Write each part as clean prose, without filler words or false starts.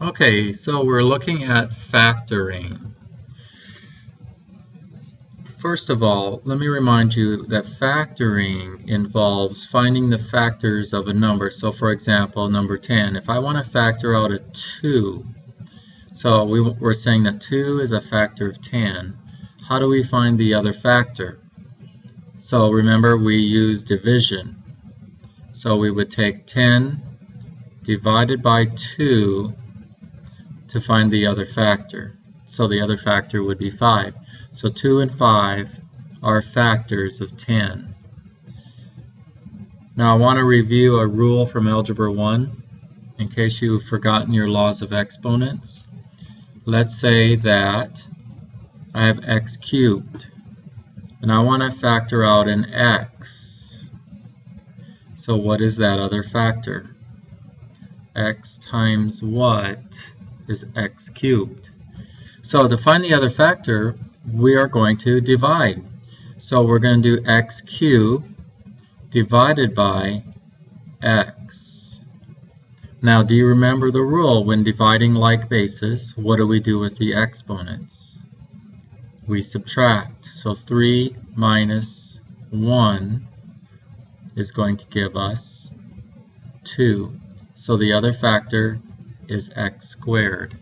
Okay, so we're looking at factoring. First of all, let me remind you that factoring involves finding the factors of a number. So for example, number 10, if I want to factor out a 2, so we're saying that 2 is a factor of 10. How do we find the other factor? So remember, we use division. So we would take 10 divided by 2 to find the other factor. So the other factor would be 5. So 2 and 5 are factors of 10. Now I want to review a rule from Algebra 1 in case you've forgotten your laws of exponents. Let's say that I have x cubed and I want to factor out an x. So what is that other factor? X times what is x cubed? So to find the other factor, we are going to divide. So we're going to do x cubed divided by x. Now, do you remember the rule? When dividing like bases, what do we do with the exponents? We subtract. So 3 minus 1 is going to give us 2. So the other factor is x squared.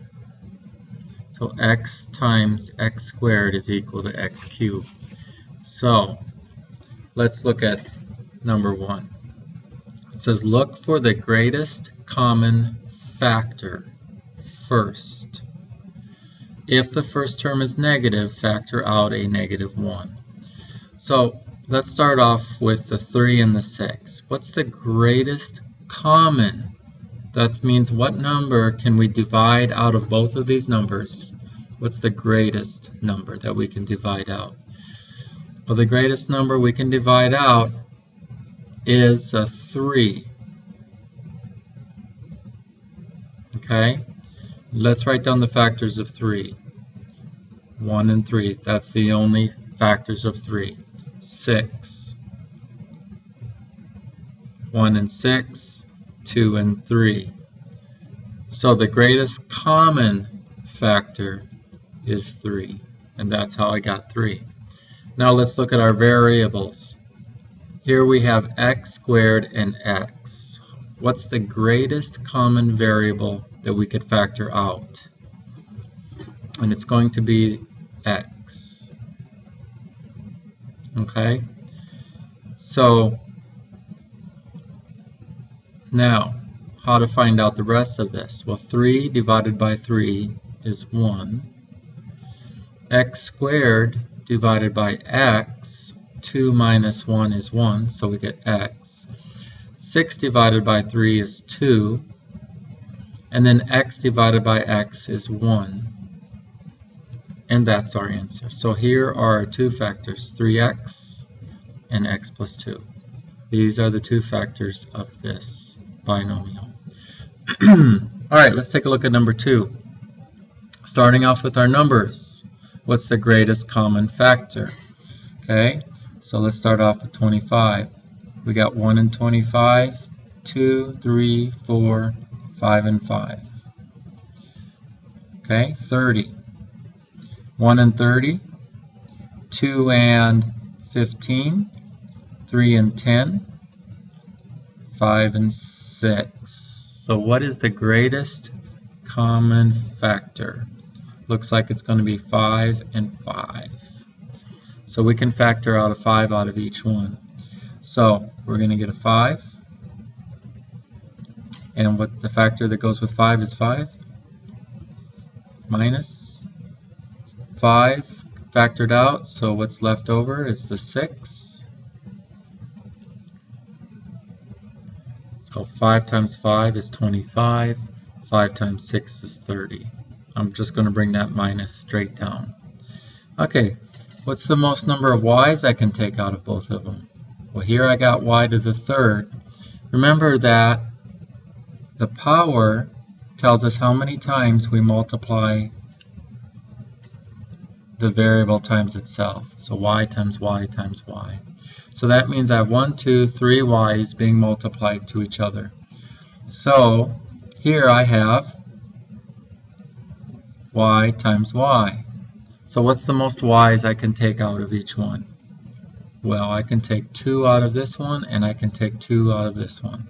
So x times x squared is equal to x cubed. So let's look at number 1. It says look for the greatest common factor first. If the first term is negative, factor out a negative 1. So let's start off with the 3 and the 6. What's the greatest common? That means what number can we divide out of both of these numbers? What's the greatest number that we can divide out? Well, the greatest number we can divide out is a 3. Okay? Let's write down the factors of 3. 1 and 3. That's the only factors of 3. 6. 1 and 6. 2 and 3. So the greatest common factor is 3. And that's how I got 3. Now let's look at our variables. Here we have x squared and x. What's the greatest common variable that we could factor out? And it's going to be x. Okay? So now, how to find out the rest of this? Well, 3 divided by 3 is 1. X squared divided by x, 2 minus 1 is 1, so we get x. 6 divided by 3 is 2. And then x divided by x is 1. And that's our answer. So here are our two factors, 3x and x plus 2. These are the two factors of this binomial. Alright, let's take a look at number 2. Starting off with our numbers. What's the greatest common factor? Okay, so let's start off with 25. We got 1 and 25, 2, 3, 4, 5 and 5. Okay, 30. 1 and 30, 2 and 15, 3 and 10, 5 and 6. So what is the greatest common factor? Looks like it's going to be 5 and 5. So we can factor out a 5 out of each one. So we're going to get a 5. And what the factor that goes with 5 is 5. Minus 5 factored out, so what's left over is the 6. So 5 times 5 is 25. 5 times 6 is 30. I'm just going to bring that minus straight down. Okay, what's the most number of y's I can take out of both of them? Well, here I got y to the third. Remember that the power tells us how many times we multiply the variable times itself. So y times y times y. So that means I have 1, 2, 3 y's being multiplied to each other. So here I have y times y. So what's the most y's I can take out of each one? Well, I can take 2 out of this one, and I can take 2 out of this one.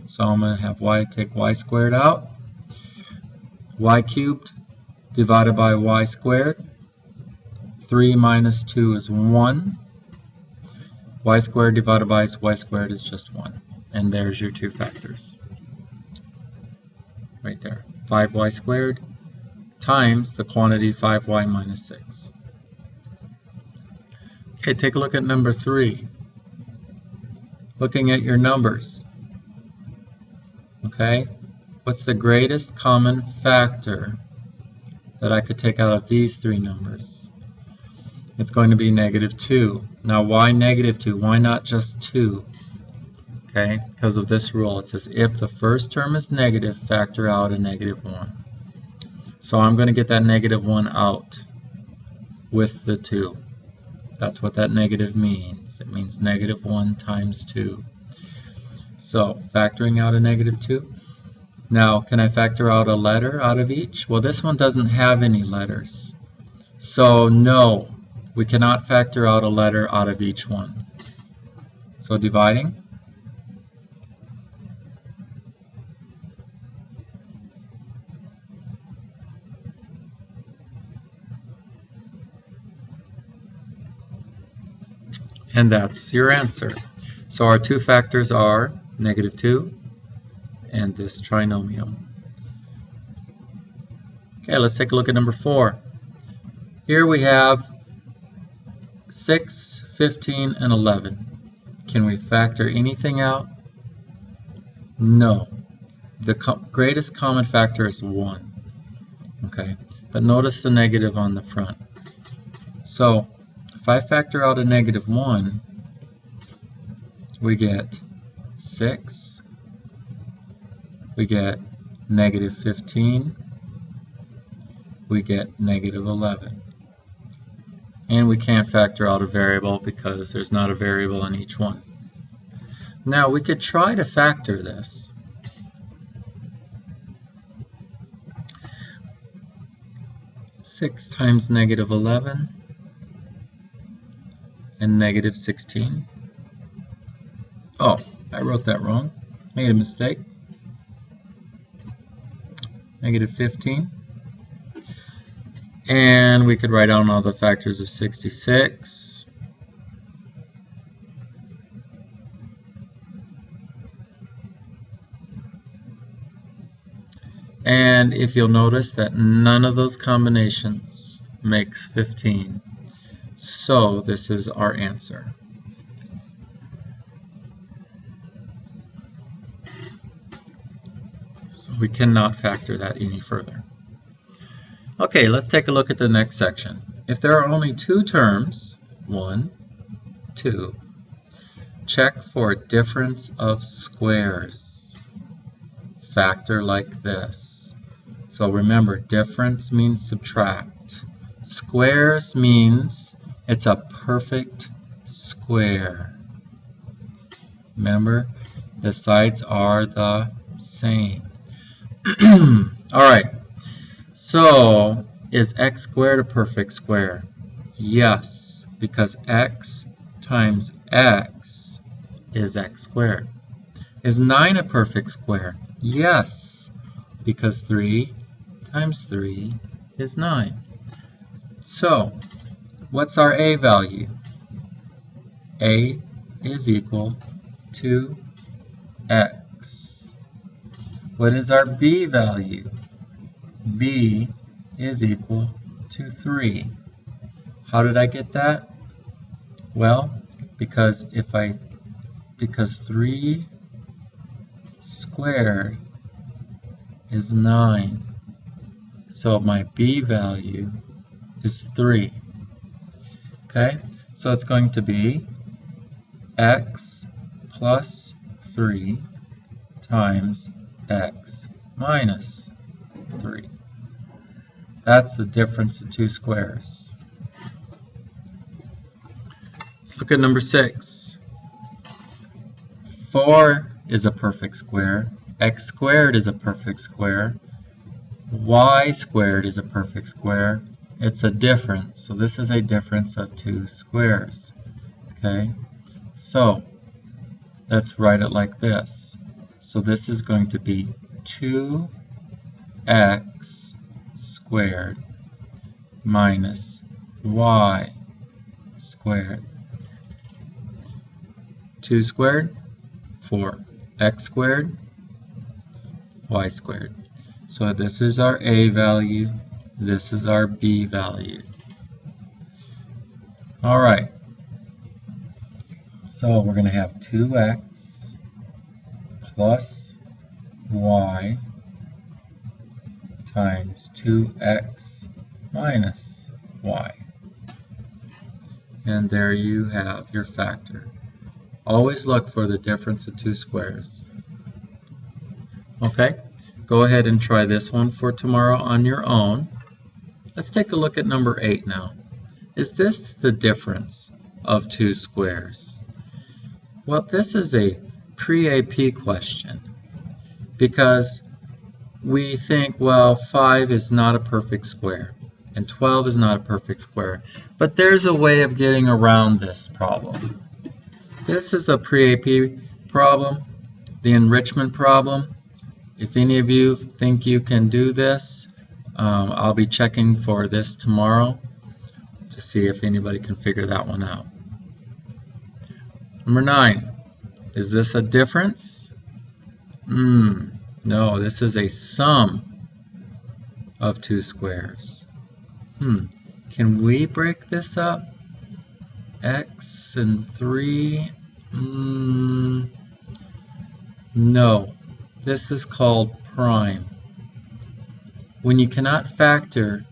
So I'm going to have y take y squared out. Y cubed divided by y squared. 3 minus 2 is 1. Y squared divided by y squared is just 1. And there's your two factors. Right there. 5y squared times the quantity 5y minus 6. Okay, take a look at number 3. Looking at your numbers. Okay, what's the greatest common factor that I could take out of these three numbers? It's going to be -2. Now why -2? Why not just 2? Okay, because of this rule. It says if the first term is negative, factor out a -1. So I'm going to get that -1 out with the 2. That's what that negative means. It means -1 times 2. So factoring out a -2. Now, can I factor out a letter out of each? Well, this one doesn't have any letters. So no, we cannot factor out a letter out of each one. So dividing. And that's your answer. So our two factors are -2 and this trinomial. Okay, let's take a look at number 4. Here we have 6, 15, and 11. Can we factor anything out? No. The greatest common factor is 1. Okay, but notice the negative on the front. So if I factor out a -1, we get 6, we get -15, we get -11. And we can't factor out a variable because there's not a variable in each one. Now we could try to factor this. Six times -11 and -16. Oh, I wrote that wrong. Made a mistake. -15. And we could write down all the factors of 66. And if you'll notice that none of those combinations makes 15. So this is our answer. So we cannot factor that any further. Okay, let's take a look at the next section. If there are only two terms, 1, 2, check for difference of squares. Factor like this. So remember, difference means subtract. Squares means it's a perfect square. Remember, the sides are the same. Alright, so is x squared a perfect square? Yes, because x times x is x squared. Is 9 a perfect square? Yes, because 3 times 3 is 9. So, what's our a value? A is equal to x. What is our b value? B is equal to 3. How did I get that? Well, because 3 squared is 9. So my b value is 3. Okay, so it's going to be x plus 3 times x minus 3. That's the difference of two squares. Let's look at number 6. 4 is a perfect square. X squared is a perfect square. y squared is a perfect square. It's a difference. So this is a difference of two squares. Okay, so let's write it like this. So this is going to be 2x squared minus y squared. 2 squared, 4. X squared, y squared. So this is our a value, this is our b value. Alright, so we're going to have 2x plus y times 2x minus y. And there you have your factor. Always look for the difference of two squares. Okay, go ahead and try this one for tomorrow on your own. Let's take a look at number 8 now. Is this the difference of two squares? Well, this is a pre-AP question because we think, well, 5 is not a perfect square and 12 is not a perfect square. But there's a way of getting around this problem. This is the pre-AP problem, the enrichment problem. If any of you think you can do this, I'll be checking for this tomorrow to see if anybody can figure that one out. Number 9, is this a difference? No, this is a sum of two squares. Can we break this up? X and 3? No. This is called prime. When you cannot factor,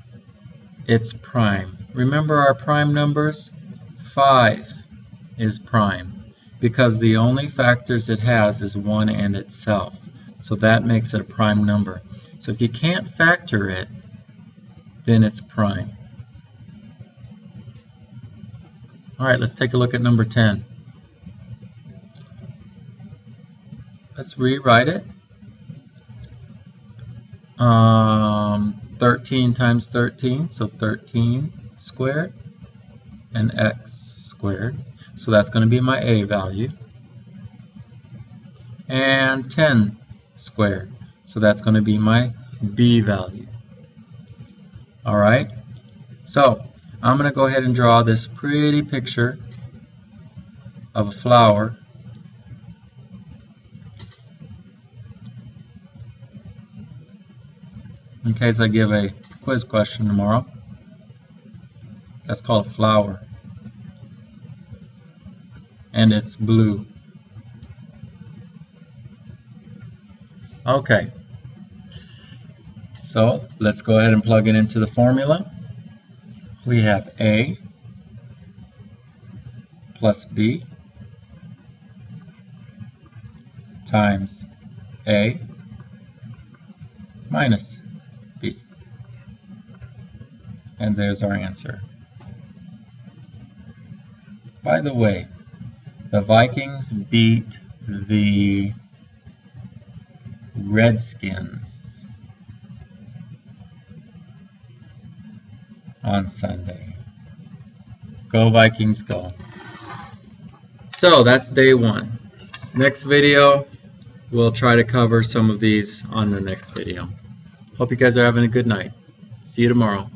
it's prime. Remember our prime numbers? 5 is prime because the only factors it has is 1 and itself. So that makes it a prime number. So if you can't factor it, then it's prime. Alright, let's take a look at number 10. Let's rewrite it. 13 times 13, so 13 squared, and x squared. So that's going to be my a value. And 10 squared, so that's going to be my b value. Alright, so I'm going to go ahead and draw this pretty picture of a flower. In case I give a quiz question tomorrow. That's called a flower. And it's blue. Okay. So let's go ahead and plug it into the formula. We have A plus B times A minus B. And there's our answer. By the way, the Vikings beat the Redskins on Sunday. Go Vikings, go. So that's day 1. Next video, we'll try to cover some of these on the next video. Hope you guys are having a good night. See you tomorrow.